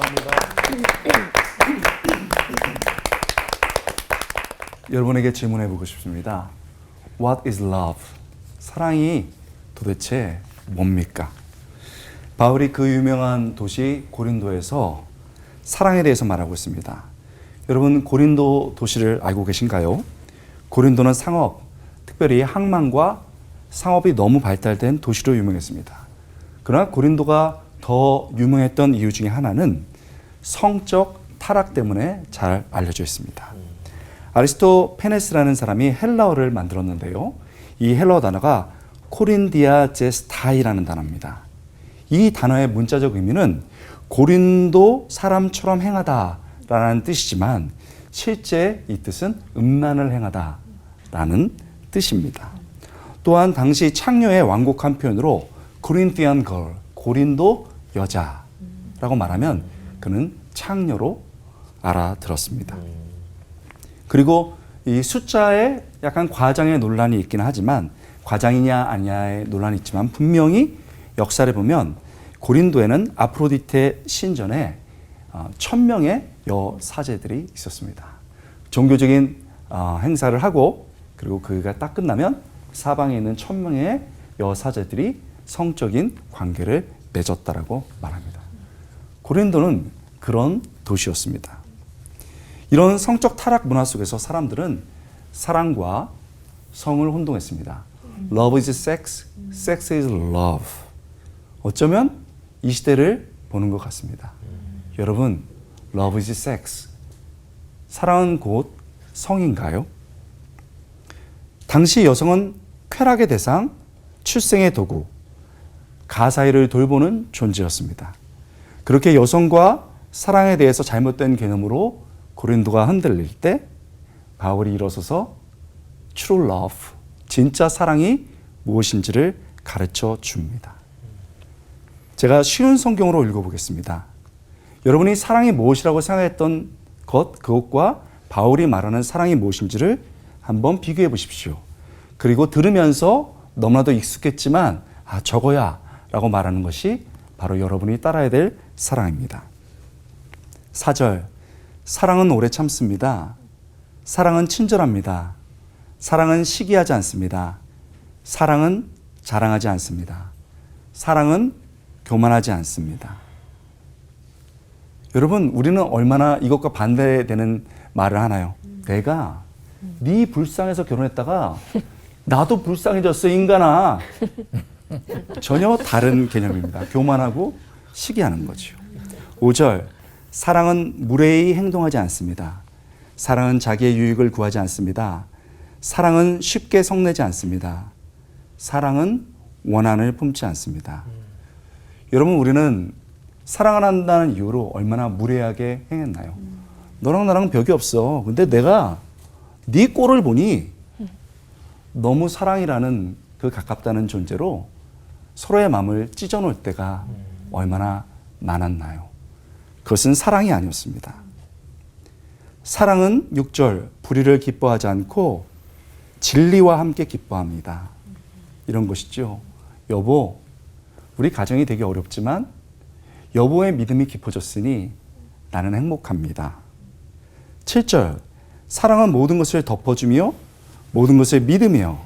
감사합니다. 여러분에게 질문해 보고 싶습니다. What is love? 사랑이 도대체 뭡니까? 바울이 그 유명한 도시 고린도에서 사랑에 대해서 말하고 있습니다. 여러분 고린도 도시를 알고 계신가요? 고린도는 상업, 특별히 항만과 상업이 너무 발달된 도시로 유명했습니다. 그러나 고린도가 더 유명했던 이유 중에 하나는 성적 타락 때문에 잘 알려져 있습니다. 아리스토페네스라는 사람이 헬라어를 만들었는데요. 이 헬라어 단어가 코린디아제스타이라는 단어입니다. 이 단어의 문자적 의미는 고린도 사람처럼 행하다라는 뜻이지만 실제 이 뜻은 음란을 행하다라는 뜻입니다. 또한 당시 창녀의 완곡한 표현으로 Corinthian girl, 고린도 여자라고 말하면 그는 창녀로 알아들었습니다. 그리고 이 숫자에 약간 과장의 논란이 있긴 하지만 과장이냐 아니냐의 논란이 있지만 분명히 역사를 보면 고린도에는 아프로디테 신전에 1000명의 여사제들이 있었습니다. 종교적인 행사를 하고 그리고 그가 딱 끝나면 사방에 있는 1000명의 여사제들이 성적인 관계를 맺었다라고 말합니다. 고린도는 그런 도시였습니다. 이런 성적 타락 문화 속에서 사람들은 사랑과 성을 혼동했습니다. Love is sex, sex is love. 어쩌면 이 시대를 보는 것 같습니다. 여러분, love is sex. 사랑은 곧 성인가요? 당시 여성은 쾌락의 대상, 출생의 도구, 가사일을 돌보는 존재였습니다. 그렇게 여성과 사랑에 대해서 잘못된 개념으로 고린도가 흔들릴 때 바울이 일어서서 true love, 진짜 사랑이 무엇인지를 가르쳐 줍니다. 제가 쉬운 성경으로 읽어보겠습니다. 여러분이 사랑이 무엇이라고 생각했던 그것과 바울이 말하는 사랑이 무엇인지를 한번 비교해 보십시오. 그리고 들으면서 너무나도 익숙했지만 저거야 라고 말하는 것이 바로 여러분이 따라야 될 사랑입니다. 4절, 사랑은 오래 참습니다. 사랑은 친절합니다. 사랑은 시기하지 않습니다. 사랑은 자랑하지 않습니다. 사랑은 교만하지 않습니다. 여러분, 우리는 얼마나 이것과 반대되는 말을 하나요? 내가 네 불쌍해서 결혼했다가 나도 불쌍해졌어, 인간아. 전혀 다른 개념입니다. 교만하고 시기하는 거죠. 5절, 사랑은 무례히 행동하지 않습니다. 사랑은 자기의 유익을 구하지 않습니다. 사랑은 쉽게 성내지 않습니다. 사랑은 원한을 품지 않습니다. 여러분, 우리는 사랑을 한다는 이유로 얼마나 무례하게 행했나요? 너랑 나랑 벽이 없어. 근데 내가 네 꼴을 보니 너무 사랑이라는 그 가깝다는 존재로 서로의 마음을 찢어놓을 때가 얼마나 많았나요? 그것은 사랑이 아니었습니다. 사랑은 6절, 불의를 기뻐하지 않고 진리와 함께 기뻐합니다. 이런 것이죠. 여보, 우리 가정이 되게 어렵지만 여보의 믿음이 깊어졌으니 나는 행복합니다. 7절, 사랑은 모든 것을 덮어주며 모든 것을 믿으며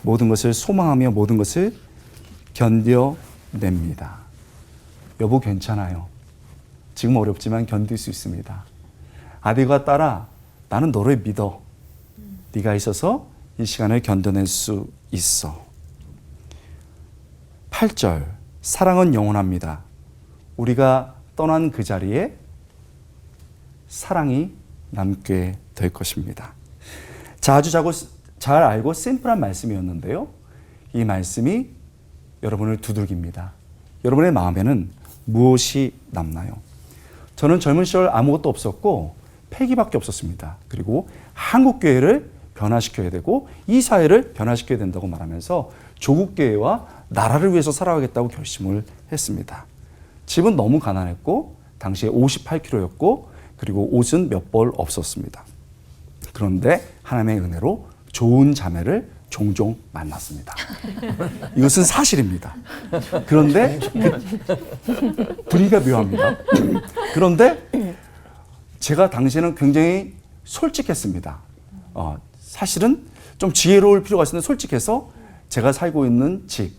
모든 것을 소망하며 모든 것을 견뎌냅니다. 여보, 괜찮아요. 지금 어렵지만 견딜 수 있습니다. 아들과 딸아, 나는 너를 믿어. 네가 있어서 이 시간을 견뎌낼 수 있어. 8절, 사랑은 영원합니다. 우리가 떠난 그 자리에 사랑이 남게 될 것입니다. 자, 아주 잘 알고 심플한 말씀이었는데요. 이 말씀이 여러분을 두들깁니다. 여러분의 마음에는 무엇이 남나요? 저는 젊은 시절 아무것도 없었고 패기밖에 없었습니다. 그리고 한국교회를 변화시켜야 되고 이 사회를 변화시켜야 된다고 말하면서 조국교회와 나라를 위해서 살아가겠다고 결심을 했습니다. 집은 너무 가난했고 당시에 58kg였고 그리고 옷은 몇 벌 없었습니다. 그런데 하나님의 은혜로 좋은 자매를 종종 만났습니다. 이것은 사실입니다. 그런데 분위기가 묘합니다. 그런데 제가 당시에는 굉장히 솔직했습니다. 사실은 좀 지혜로울 필요가 있었는데 솔직해서 제가 살고 있는 집,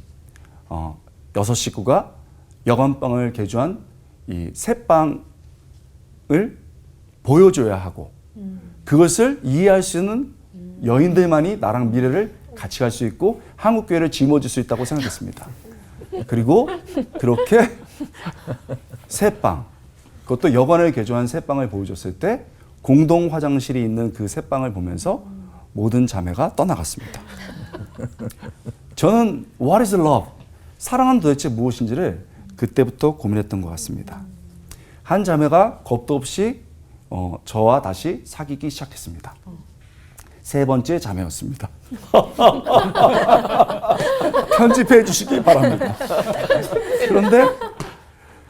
6식구가 여관방을 개조한 이 새방을 보여줘야 하고 그것을 이해할 수 있는 여인들만이 나랑 미래를 같이 갈 수 있고 한국교회를 짊어질 수 있다고 생각했습니다. 그리고 그렇게 새방, 그것도 여관을 개조한 새방을 보여줬을 때 공동 화장실이 있는 그 새방을 보면서 모든 자매가 떠나갔습니다. 저는 What is love? 사랑은 도대체 무엇인지를 그때부터 고민했던 것 같습니다. 한 자매가 겁도 없이 저와 다시 사귀기 시작했습니다. 세 번째 자매였습니다. 편집해 주시기 바랍니다. 그런데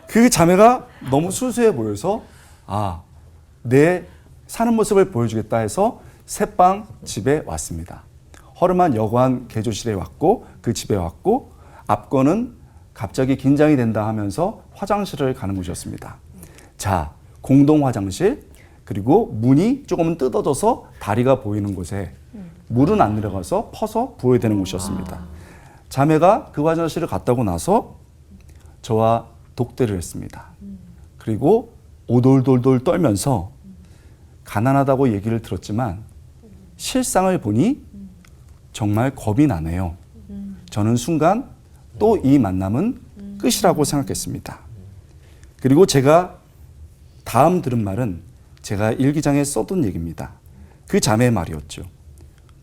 그 자매가 너무 순수해 보여서 내 사는 모습을 보여주겠다 해서 새방 집에 왔습니다. 허름한 여관 개조실에 왔고 그 집에 왔고 앞거는 갑자기 긴장이 된다 하면서 화장실을 가는 곳이었습니다. 자, 공동 화장실 그리고 문이 조금은 뜯어져서 다리가 보이는 곳에 물은 안 내려가서 퍼서 부어야 되는 곳이었습니다. 자매가 그 화장실을 갔다 오고 나서 저와 독대를 했습니다. 그리고 오돌돌돌 떨면서 가난하다고 얘기를 들었지만 실상을 보니 정말 겁이 나네요. 저는 순간 또 이 만남은 끝이라고 생각했습니다. 그리고 제가 다음 들은 말은 제가 일기장에 써둔 얘기입니다. 그 자매의 말이었죠.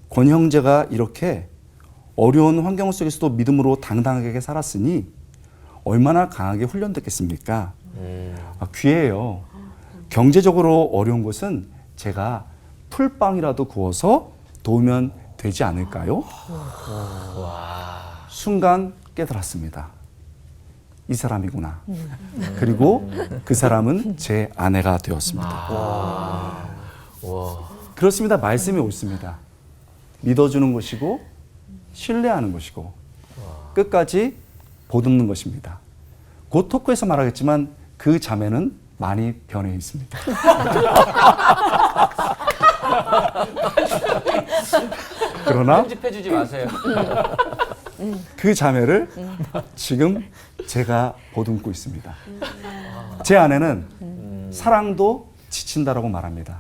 권 형제가 이렇게 어려운 환경 속에서도 믿음으로 당당하게 살았으니 얼마나 강하게 훈련됐겠습니까? 귀해요. 경제적으로 어려운 것은 제가 풀빵이라도 구워서 도우면 되지 않을까요? 순간 깨달았습니다. 이 사람이구나. 그리고 그 사람은 제 아내가 되었습니다. 그렇습니다. 말씀이 옳습니다. 믿어주는 것이고 신뢰하는 것이고 끝까지 보듬는 것입니다. 곧 토크에서 말하겠지만 그 자매는 많이 변해 있습니다. 그러나 편집해주지 마세요. 그 자매를 지금 제가 보듬고 있습니다. 제 아내는 사랑도 지친다라고 말합니다.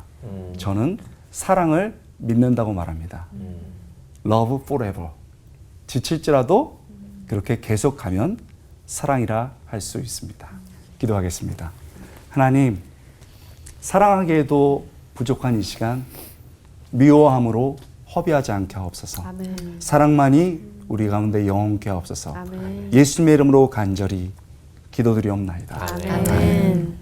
저는 사랑을 믿는다고 말합니다. Love forever. 지칠지라도 그렇게 계속 가면 사랑이라 할 수 있습니다. 기도하겠습니다. 하나님, 사랑하기에도 부족한 이 시간 미워함으로 허비하지 않게 하옵소서. 아멘. 사랑만이 우리 가운데 영원케 하옵소서. 아멘. 예수님의 이름으로 간절히 기도드리옵나이다. 아멘.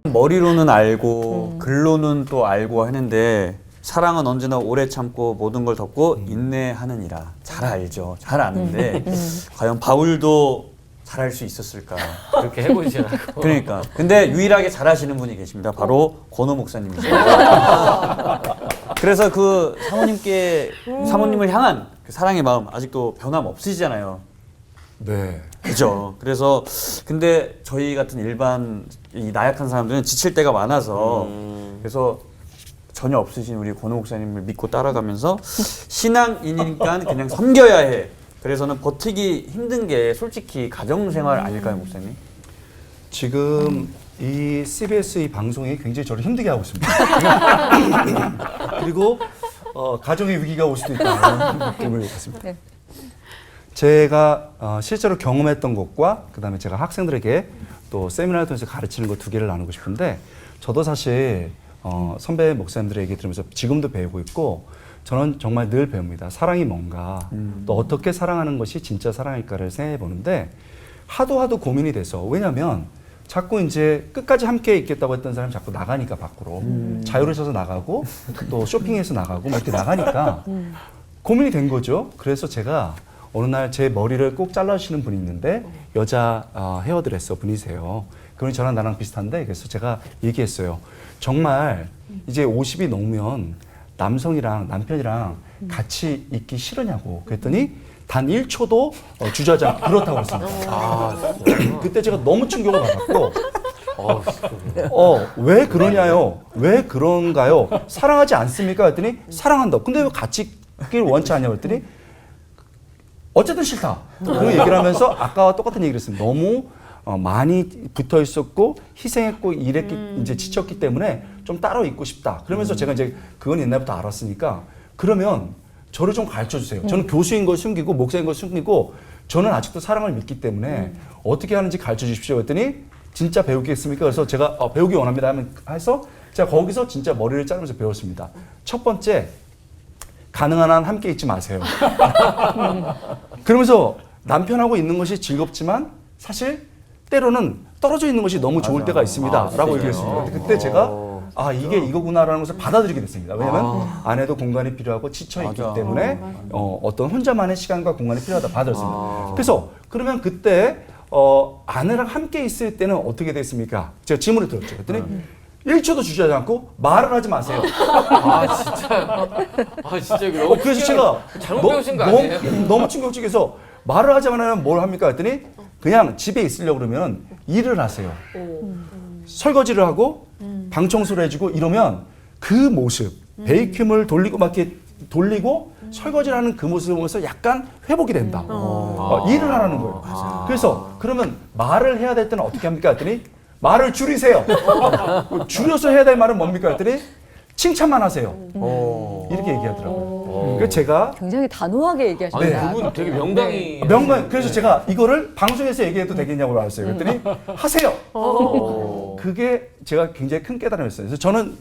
머리로는 알고 글로는 또 알고 하는데 사랑은 언제나 오래 참고 모든 걸 덮고 인내하느니라. 잘 알죠. 잘 아는데 과연 바울도 잘할 수 있었을까? 그렇게 해보시라고. 그러니까. 근데 유일하게 잘하시는 분이 계십니다. 바로 권호 목사님이죠. 그래서 그 사모님을 향한 그 사랑의 마음 아직도 변함 없으시잖아요. 네. 그죠. 그래서 근데 저희 같은 일반 이 나약한 사람들은 지칠 때가 많아서 그래서 전혀 없으신 우리 권호 목사님을 믿고 따라가면서 신앙인이니까 그냥 섬겨야 해. 그래서는 버티기 힘든 게 솔직히 가정생활 아닐까요, 목사님? 지금 이 CBS 이 방송이 굉장히 저를 힘들게 하고 있습니다. 그리고 가정의 위기가 올 수도 있다는 느낌을 받습니다. 네. 제가 실제로 경험했던 것과 그다음에 제가 학생들에게 또 세미나를 통해서 가르치는 것 두 개를 나누고 싶은데 저도 사실 선배 목사님들의 얘기 들으면서 지금도 배우고 있고 저는 정말 늘 배웁니다. 사랑이 뭔가 또 어떻게 사랑하는 것이 진짜 사랑일까를 생각해 보는데 하도 고민이 돼서 왜냐하면 자꾸 이제 끝까지 함께 있겠다고 했던 사람이 자꾸 나가니까 밖으로 자유를 써서 나가고 또 쇼핑해서 나가고 막 이렇게 나가니까 고민이 된 거죠. 그래서 제가 어느 날 제 머리를 꼭 잘라주시는 분이 있는데 여자 헤어드레서 분이세요. 그분이 저랑 나랑 비슷한데 그래서 제가 얘기했어요. 정말 이제 50이 넘으면 남편이랑 같이 있기 싫으냐고 그랬더니 단 1초도 주저하지 않고 그렇다고 했습니다. 그때 제가 너무 충격을 받았고 왜 그러냐요? 왜 그런가요? 사랑하지 않습니까? 그랬더니 사랑한다. 근데 왜 같이 있길 원치 않냐고 그랬더니 어쨌든 싫다. 그 얘기를 하면서 아까와 똑같은 얘기를 했습니다. 너무 많이 붙어 있었고 희생했고 일했기 이제 지쳤기 때문에 좀 따로 있고 싶다. 그러면서 제가 이제 그건 옛날부터 알았으니까 그러면 저를 좀 가르쳐 주세요. 저는 교수인 걸 숨기고 목사인 걸 숨기고 저는 아직도 사랑을 믿기 때문에 어떻게 하는지 가르쳐 주십시오. 그랬더니 진짜 배우겠습니까? 그래서 제가 배우기 원합니다 해서 제가 거기서 진짜 머리를 자르면서 배웠습니다. 첫 번째, 가능한 한 함께 있지 마세요. 그러면서 남편하고 있는 것이 즐겁지만 사실 때로는 떨어져 있는 것이 너무 좋을 때가 있습니다. 라고 얘기했습니다. 그때 제가 이게 이거구나라는 것을 받아들이게 됐습니다. 왜냐하면 아내도 공간이 필요하고 지쳐있기 때문에 어떤 혼자만의 시간과 공간이 필요하다 받았습니다. 그래서 그러면 그때 아내랑 함께 있을 때는 어떻게 됐습니까? 제가 질문을 들었죠. 그랬더니 1초도 주저하지 않고 말을 하지 마세요. 진짜 너무 그래서 제가 잘못 배우신 거 아니에요? 너무 충격적이어서 말을 하지 않으면 뭘 합니까? 했더니 그냥 집에 있으려고 그러면 일을 하세요. 설거지를 하고 방 청소를 해주고 이러면 그 모습, 베이큐음을 돌리고 막 이렇게 돌리고 설거지를 하는 그 모습을 보면서 약간 회복이 된다. 일을 하라는 거예요. 그래서 그러면 말을 해야 될 때는 어떻게 합니까? 했더니 말을 줄이세요. 줄여서 해야 될 말은 뭡니까? 했더니 칭찬만 하세요. 이렇게 얘기하더라고요. 그래서 제가 굉장히 단호하게 얘기하셨어요. 아니 그분 되게 명당히 명분 그래서 제가 이거를 방송에서 얘기해도 되겠냐고 물어봤어요. 그랬더니 하세요. 그게 제가 굉장히 큰 깨달음이었어요. 그래서 저는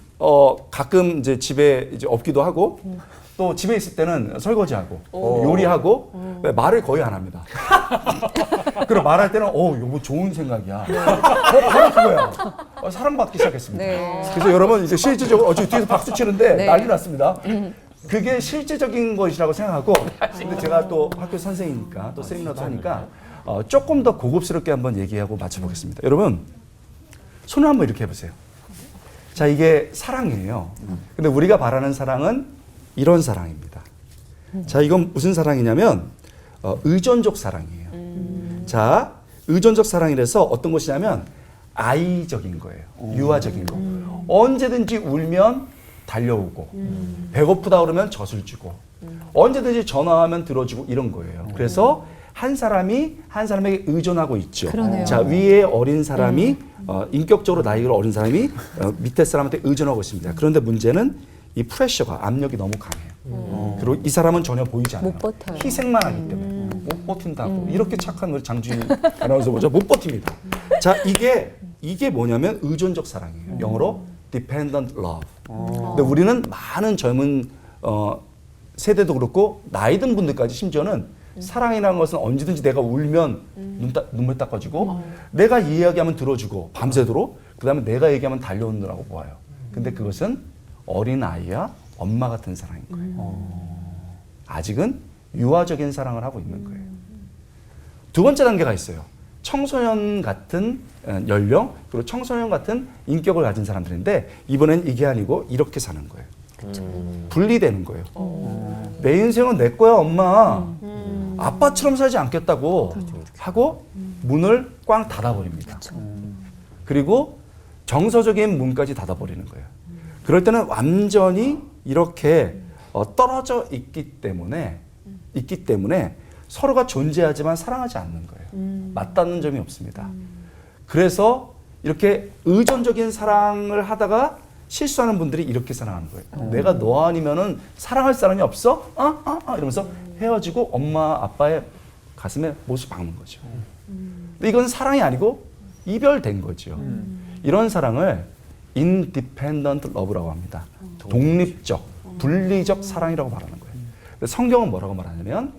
가끔 이제 집에 이제 없기도 하고 또 집에 있을 때는 설거지하고 요리하고 말을 거의 안 합니다. 그리고 말할 때는 이거 좋은 생각이야. 바로 그거야. 사랑받기 시작했습니다. 네. 그래서 여러분 이제 실질적으로 저 뒤에서 박수 치는데 네. 난리 났습니다. 그게 실제적인 것이라고 생각하고 근데 제가 또 학교 선생이니까 또 세미나도 하니까 조금 더 고급스럽게 한번 얘기하고 맞춰보겠습니다. 여러분 손을 한번 이렇게 해보세요. 자, 이게 사랑이에요. 근데 우리가 바라는 사랑은 이런 사랑입니다. 자, 이건 무슨 사랑이냐면 의존적 사랑이에요. 자, 의존적 사랑이라서 어떤 것이냐면 아이적인 거예요. 유아적인 거. 언제든지 울면 달려오고 배고프다 그러면 젖을 주고 언제든지 전화하면 들어주고 이런 거예요. 그래서 한 사람이 한 사람에게 의존하고 있죠. 그러네요. 자, 위에 어린 사람이 인격적으로 나이가 어린 사람이 밑에 사람한테 의존하고 있습니다. 그런데 문제는 이 프레셔가 압력이 너무 강해요. 그리고 이 사람은 전혀 보이지 않아요. 못 버텨요. 희생만 하기 때문에 못 버틴다고 이렇게 착한 우리 장주인 아나운서 보죠. 못 버팁니다. 자, 이게 뭐냐면 의존적 사랑이에요. 영어로 dependent love. 근데 우리는 많은 젊은 세대도 그렇고 나이 든 분들까지 심지어는 사랑이라는 것은 언제든지 내가 울면 눈물 닦아주고 내가 이야기하면 들어주고 밤새도록 그다음에 내가 얘기하면 달려오느라고 보아요. 근데 그것은 어린 아이와 엄마 같은 사랑인 거예요. 아직은 유아적인 사랑을 하고 있는 거예요. 두 번째 단계가 있어요. 청소년 같은 연령 그리고 청소년 같은 인격을 가진 사람들인데 이번엔 이게 아니고 이렇게 사는 거예요. 분리되는 거예요. 내 인생은 내 거야 엄마. 아빠처럼 살지 않겠다고 하고 문을 꽝 닫아버립니다. 그리고 정서적인 문까지 닫아버리는 거예요. 그럴 때는 완전히 이렇게 떨어져 있기 때문에 서로가 존재하지만 사랑하지 않는 거예요. 맞닿는 점이 없습니다. 그래서 이렇게 의존적인 사랑을 하다가 실수하는 분들이 이렇게 사랑하는 거예요. 내가 너 아니면은 사랑할 사람이 없어? 이러면서 헤어지고 엄마 아빠의 가슴에 못을 박는 거죠. 근데 이건 사랑이 아니고 이별된 거죠. 이런 사랑을 independent love라고 합니다. 독립적, 분리적 사랑이라고 말하는 거예요. 근데 성경은 뭐라고 말하냐면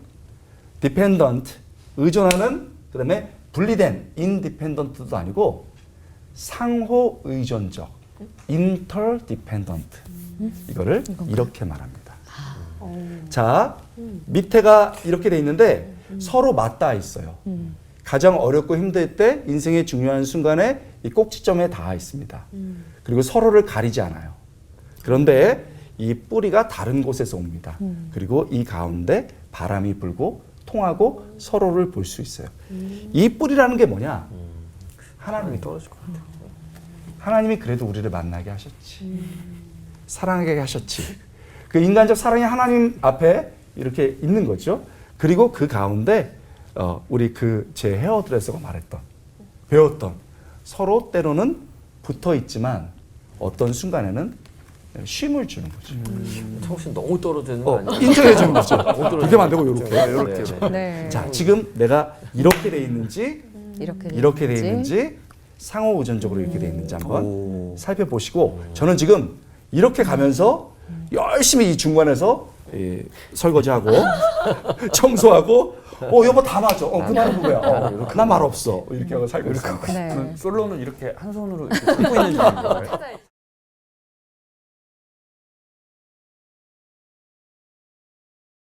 dependent, 의존하는, 그 다음에 분리된 independent도 아니고 상호 의존적, interdependent. 이거를 이렇게 말합니다. 자, 밑에가 이렇게 돼 있는데 서로 맞닿아 있어요. 가장 어렵고 힘들 때 인생의 중요한 순간에 이 꼭지점에 닿아 있습니다. 그리고 서로를 가리지 않아요. 그런데 이 뿌리가 다른 곳에서 옵니다. 그리고 이 가운데 바람이 불고 통하고 서로를 볼 수 있어요. 이 뿌리라는 게 뭐냐? 하나님이 떨어질 것 같아요. 하나님이 그래도 우리를 만나게 하셨지. 사랑하게 하셨지. 그 인간적 사랑이 하나님 앞에 이렇게 있는 거죠. 그리고 그 가운데 우리 그 제 헤어드레서가 말했던, 배웠던, 서로 때로는 붙어 있지만 어떤 순간에는 쉼을 주는 거죠. 창욱 씨 너무 떨어지는 거 아니에요? 인정해 주는 거죠. 이렇게 만들고 이렇게. 네. 네. 자, 지금 내가 이렇게 돼 있는지 이렇게 돼 있는지 상호 의존적으로 이렇게 돼 있는지 한번 살펴보시고 저는 지금 이렇게 가면서 열심히 이 중간에서 설거지하고 청소하고 여보 다 맞아. 그 말은 그거야. 나 말 없어. 이렇게 하고 살고 있습니다. 네. 솔로는 이렇게 한 손으로 이렇게 잡고 있는 중인 거예요.